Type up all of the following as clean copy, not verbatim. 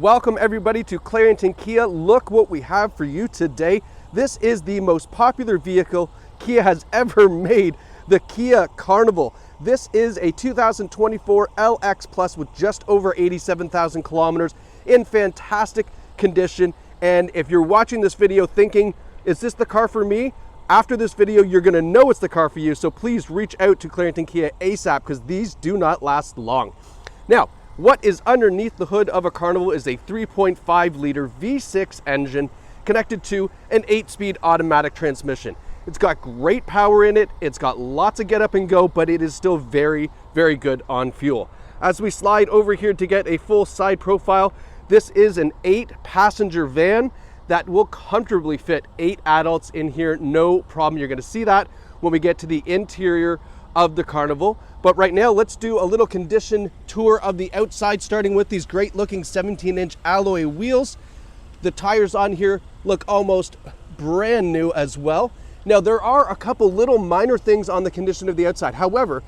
Welcome everybody to Clarington Kia. Look what we have for you today. This is the most popular vehicle Kia has ever made, the Kia Carnival. This is a 2024 LX Plus with just over 87,000 kilometers in fantastic condition. And if you're watching this video thinking, is this the car for me? After this video, you're gonna know it's the car for you. So please reach out to Clarington Kia ASAP because these do not last long. Now, what is underneath the hood of a Carnival is a 3.5 liter V6 engine connected to an 8-speed automatic transmission. It's got great power in it. It's got lots of get up and go, but it is still very, very good on fuel. As we slide over here to get a full side profile, this is an 8-passenger van that will comfortably fit 8 adults in here. No problem. You're going to see that when we get to the interior of the Carnival. But right now, let's do a little condition tour of the outside, starting with these great looking 17-inch alloy wheels. The tires on here look almost brand new as well. Now, there are a couple little minor things on the condition of the outside. However,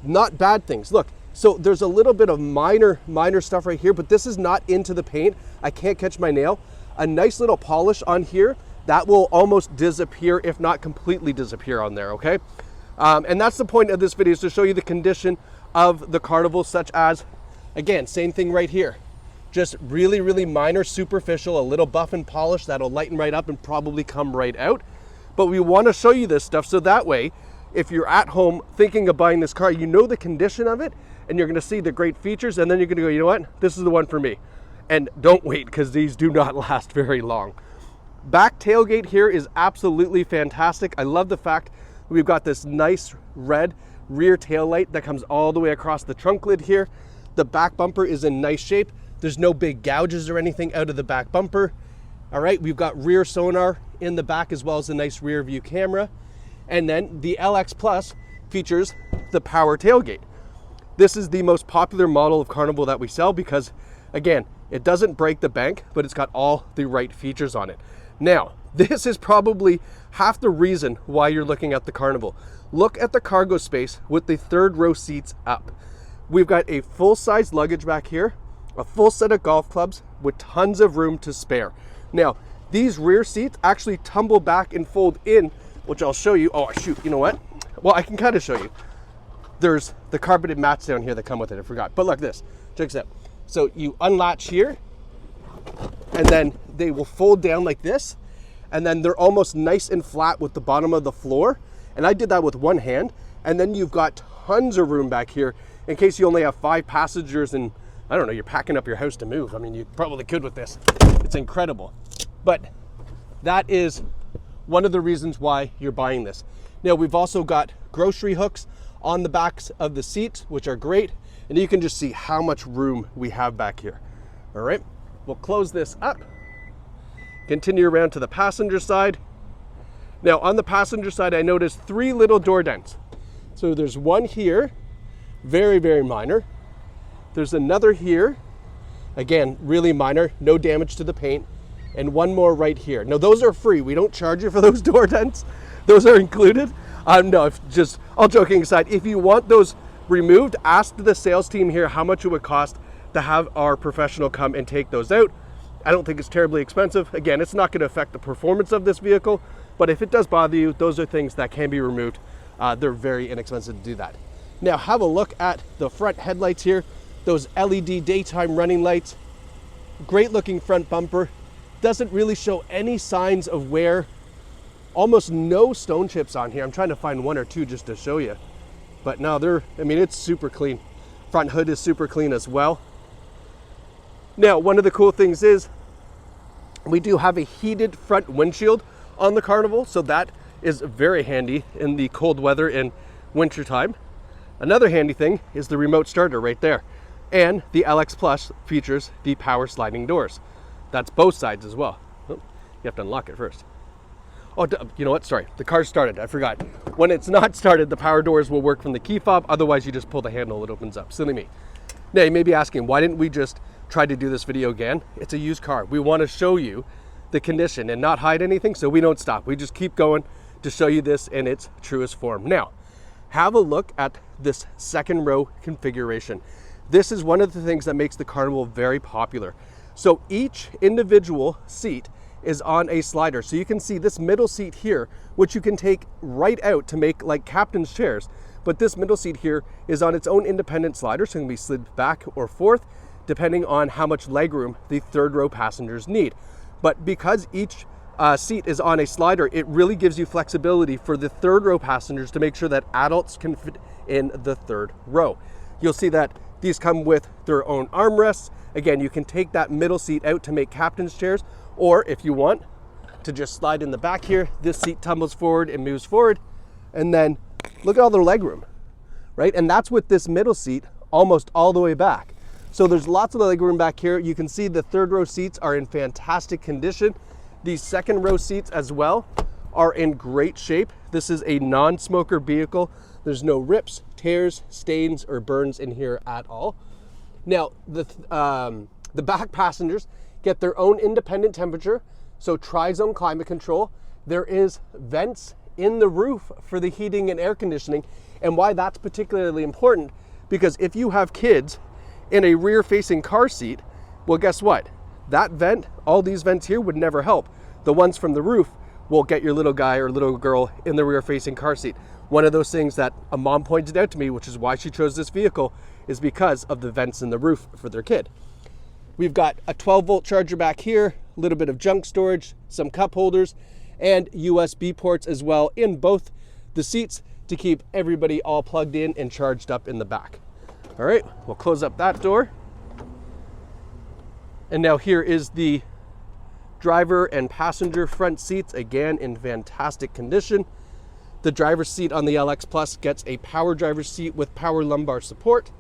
not bad things. Look, so there's a little bit of minor stuff right here, but this is not into the paint. I can't catch my nail. A nice little polish on here that will almost disappear, if not completely disappear on there, okay? And that's the point of this video, is to show you the condition of the Carnival, such as, again, same thing right here. Just really minor, superficial, a little buff and polish that'll lighten right up and probably come right out. But we want to show you this stuff so that way, if you're at home thinking of buying this car, you know the condition of it and you're going to see the great features, and then you're going to go, you know what, this is the one for me. And don't wait, because these do not last very long. Back tailgate here is absolutely fantastic. I love the fact we've got this nice red rear tail light that comes all the way across the trunk lid here. The back bumper is in nice shape. There's no big gouges or anything out of the back bumper. All right, we've got rear sonar in the back as well as a nice rear view camera. And then the LX Plus features the power tailgate. This is the most popular model of Carnival that we sell because, again, it doesn't break the bank, but it's got all the right features on it. Now, this is probably half the reason why you're looking at the Carnival. Look at the cargo space with the third row seats up. We've got a full-size luggage back here, a full set of golf clubs with tons of room to spare. Now, these rear seats actually tumble back and fold in, which I'll show you. Oh, shoot, you know what? Well, I can kind of show you. There's the carpeted mats down here that come with it. I forgot. But look this. Check this out. So you unlatch here, and then they will fold down like this, and then they're almost nice and flat with the bottom of the floor. And I did that with one hand. And then you've got tons of room back here in case you only have 5 passengers and, I don't know, you're packing up your house to move. I mean, you probably could with this. It's incredible. But that is one of the reasons why you're buying this. Now, we've also got grocery hooks on the backs of the seats, which are great. And you can just see how much room we have back here. All right, we'll close this up. Continue around to the passenger side. Now, on the passenger side, I noticed 3 little door dents. So there's one here, very minor. There's another here, again, really minor, no damage to the paint. And one more right here. Now, those are free. We don't charge you for those door dents. Those are included. No, just all joking aside, if you want those removed, ask the sales team here how much it would cost to have our professional come and take those out. I don't think it's terribly expensive. Again, it's not going to affect the performance of this vehicle, but if it does bother you, those are things that can be removed. They're very inexpensive to do that. Now, have a look at the front headlights here. Those LED daytime running lights. Great looking front bumper. Doesn't really show any signs of wear. Almost no stone chips on here. I'm trying to find 1 or 2 just to show you. But no, it's super clean. Front hood is super clean as well. Now, one of the cool things is we do have a heated front windshield on the Carnival, so that is very handy in the cold weather and winter time. Another handy thing is the remote starter right there. And the LX Plus features the power sliding doors. That's both sides as well. Oh, you have to unlock it first. Oh, you know what? Sorry, the car's started. I forgot. When it's not started, the power doors will work from the key fob. Otherwise, you just pull the handle, it opens up. Silly me. Now, you may be asking, why didn't we just try to do this video again? It's a used car. We want to show you the condition and not hide anything, so we don't stop. We just keep going to show you this in its truest form. Now, have a look at this second row configuration. This is one of the things that makes the Carnival very popular. So each individual seat is on a slider. So you can see this middle seat here, which you can take right out to make like captain's chairs. But this middle seat here is on its own independent slider, so it can be slid back or forth, depending on how much legroom the third row passengers need. But because each seat is on a slider, it really gives you flexibility for the third row passengers to make sure that adults can fit in the third row. You'll see that these come with their own armrests. Again, you can take that middle seat out to make captain's chairs, or if you want to just slide in the back here, this seat tumbles forward and moves forward, and then look at all the legroom, right? And that's with this middle seat almost all the way back. So there's lots of legroom back here. You can see the third row seats are in fantastic condition. These second row seats as well are in great shape. This is a non-smoker vehicle. There's no rips, tears, stains, or burns in here at all. Now, the back passengers get their own independent temperature, so tri-zone climate control. There is vents in the roof for the heating and air conditioning. And why that's particularly important, because if you have kids in a rear-facing car seat, well, guess what? That vent, all these vents here would never help. The ones from the roof will get your little guy or little girl in the rear-facing car seat. One of those things that a mom pointed out to me, which is why she chose this vehicle, is because of the vents in the roof for their kid. We've got a 12-volt charger back here, a little bit of junk storage, some cup holders, and USB ports as well in both the seats to keep everybody all plugged in and charged up in the back. All right, we'll close up that door. And now here is the driver and passenger front seats, again in fantastic condition. The driver's seat on the LX Plus gets a power driver's seat with power lumbar support.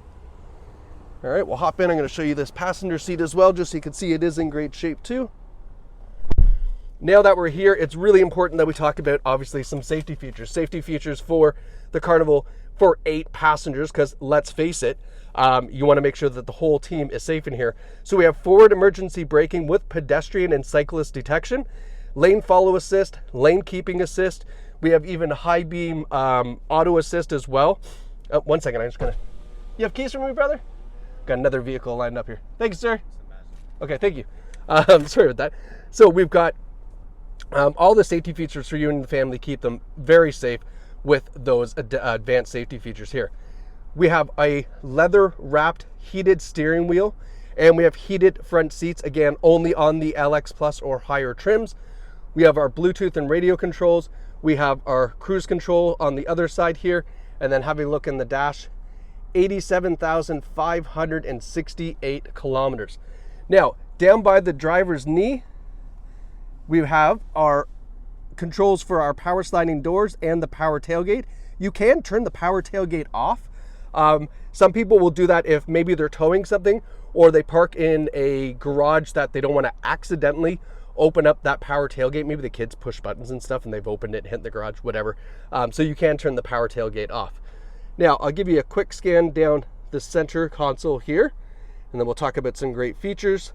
All right, we'll hop in. I'm going to show you this passenger seat as well, just so you can see it is in great shape too. Now that we're here, it's really important that we talk about, obviously, some safety features. Safety features for the Carnival for 8 passengers, because let's face it, you want to make sure that the whole team is safe in here. So we have forward emergency braking with pedestrian and cyclist detection, lane follow assist, lane keeping assist. We have even high beam auto assist as well. Oh, one second, I'm just gonna, you have keys for me, brother? Got another vehicle lined up here. Thank you, sir. Okay, thank you. Sorry about that. So we've got all the safety features for you and the family, keep them very safe with those advanced safety features here. We have a leather wrapped heated steering wheel, and we have heated front seats, again, only on the LX Plus or higher trims. We have our Bluetooth and radio controls. We have our cruise control on the other side here, and then having a look in the dash, 87,568 kilometers. Now, down by the driver's knee, we have our controls for our power sliding doors and the power tailgate. You can turn the power tailgate off. Some people will do that if maybe they're towing something, or they park in a garage that they don't want to accidentally open up that power tailgate. Maybe the kids push buttons and stuff and they've opened it and hit the garage, whatever. So you can turn the power tailgate off. Now, I'll give you a quick scan down the center console here, and then we'll talk about some great features.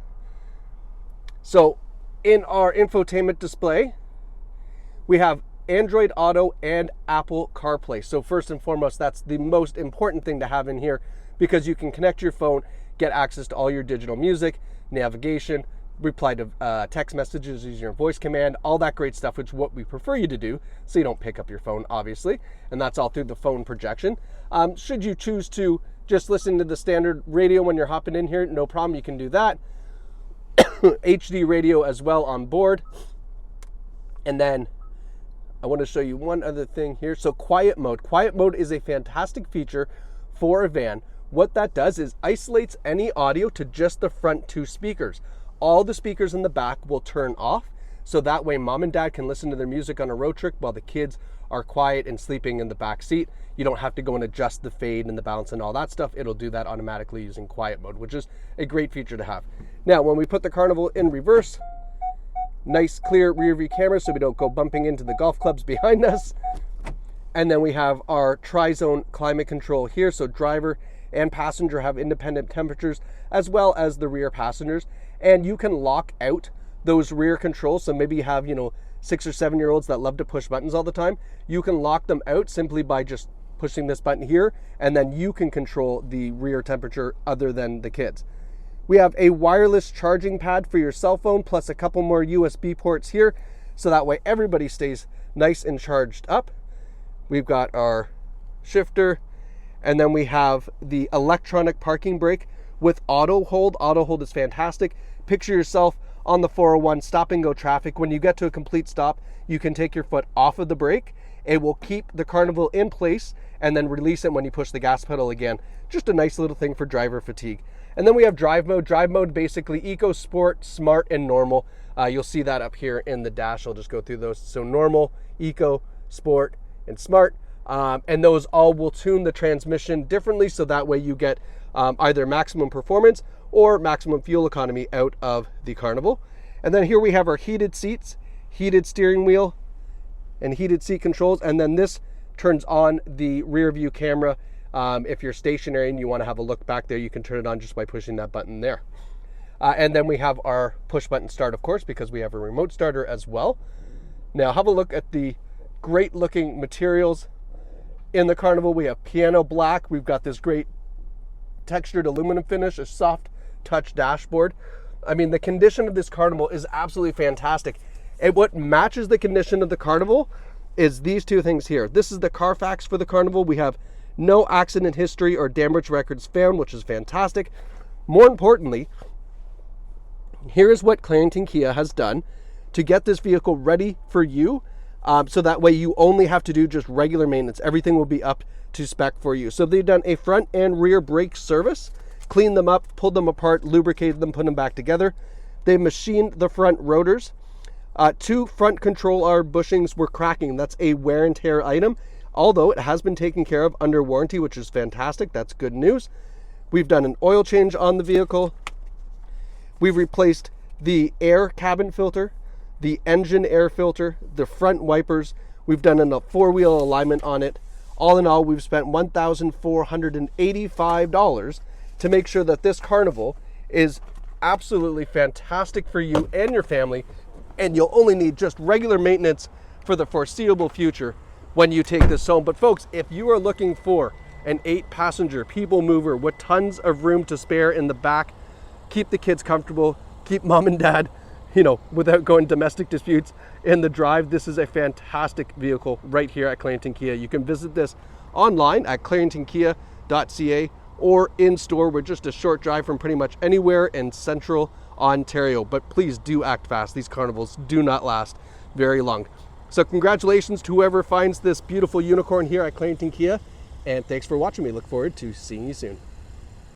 So in our infotainment display, we have Android Auto and Apple CarPlay. So first and foremost, that's the most important thing to have in here, because you can connect your phone, get access to all your digital music, navigation, reply to text messages using your voice command, all that great stuff, which is what we prefer you to do, so you don't pick up your phone, obviously, and that's all through the phone projection. Should you choose to just listen to the standard radio when you're hopping in here, no problem, you can do that. HD radio as well on board. And then I want to show you one other thing here. So quiet mode. Quiet mode is a fantastic feature for a van. What that does is isolates any audio to just the front 2 speakers. All the speakers in the back will turn off, so that way mom and dad can listen to their music on a road trip while the kids are quiet and sleeping in the back seat. You don't have to go and adjust the fade and the balance and all that stuff. It'll do that automatically using quiet mode, which is a great feature to have. Now, when we put the Carnival in reverse, nice clear rear view camera so we don't go bumping into the golf clubs behind us. And then we have our tri-zone climate control here, so driver and passenger have independent temperatures, as well as the rear passengers. And you can lock out those rear controls. So maybe you have, 6 or 7 year olds that love to push buttons all the time. You can lock them out simply by just pushing this button here, and then you can control the rear temperature other than the kids. We have a wireless charging pad for your cell phone, plus a couple more USB ports here, so that way everybody stays nice and charged up. We've got our shifter, and then we have the electronic parking brake with auto hold. Auto hold is fantastic. Picture yourself on the 401 stop and go traffic. When you get to a complete stop, you can take your foot off of the brake. It will keep the Carnival in place and then release it when you push the gas pedal again. Just a nice little thing for driver fatigue. And then we have drive mode. Drive mode, basically eco, sport, smart, and normal. You'll see that up here in the dash. I'll just go through those. So normal, eco, sport, and smart. And those all will tune the transmission differently, so that way you get either maximum performance or maximum fuel economy out of the Carnival. And then here we have our heated seats, heated steering wheel, and heated seat controls. And then this turns on the rear view camera. If you're stationary and you want to have a look back there, you can turn it on just by pushing that button there. And then we have our push button start, of course, because we have a remote starter as well. Now have a look at the great looking materials in the Carnival. We have piano black. We've got this great textured aluminum finish, a soft touch dashboard. I mean, the condition of this Carnival is absolutely fantastic. And what matches the condition of the Carnival is these two things here. This is the Carfax for the Carnival. We have no accident history or damage records found, which is fantastic. More importantly, here is what Clarington Kia has done to get this vehicle ready for you, so that way you only have to do just regular maintenance. Everything will be up to spec for you. So they've done a front and rear brake service, cleaned them up, pulled them apart, lubricated them, put them back together. They machined the front rotors. 2 front control arm bushings were cracking. That's a wear and tear item, although it has been taken care of under warranty, which is fantastic. That's good news. We've done an oil change on the vehicle. We've replaced the air cabin filter, the engine air filter, the front wipers. We've done a 4-wheel alignment on it. All in all, we've spent $1,485 to make sure that this Carnival is absolutely fantastic for you and your family, and you'll only need just regular maintenance for the foreseeable future when you take this home. But folks, if you are looking for an 8-passenger people mover with tons of room to spare in the back, keep the kids comfortable, keep mom and dad, without going domestic disputes in the drive, this is a fantastic vehicle right here at Clarington Kia. You can visit this online at claringtonkia.ca or in store. We're just a short drive from pretty much anywhere in central Ontario, but please do act fast. These Carnivals do not last very long. So congratulations to whoever finds this beautiful unicorn here at Clarington Kia, and thanks for watching me. Look forward to seeing you soon.